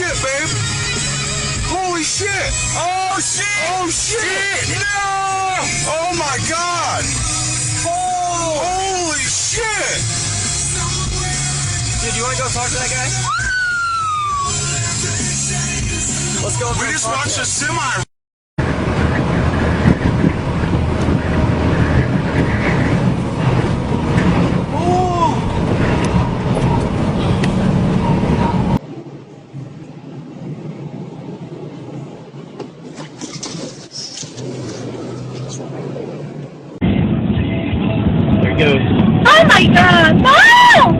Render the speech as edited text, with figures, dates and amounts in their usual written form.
shit, babe. Holy shit. Oh, shit. Oh, shit. No. Oh, my God. Holy shit. Dude, you want to go talk to that guy? Let's go. We just watched a semi. There he goes. Oh my God, no!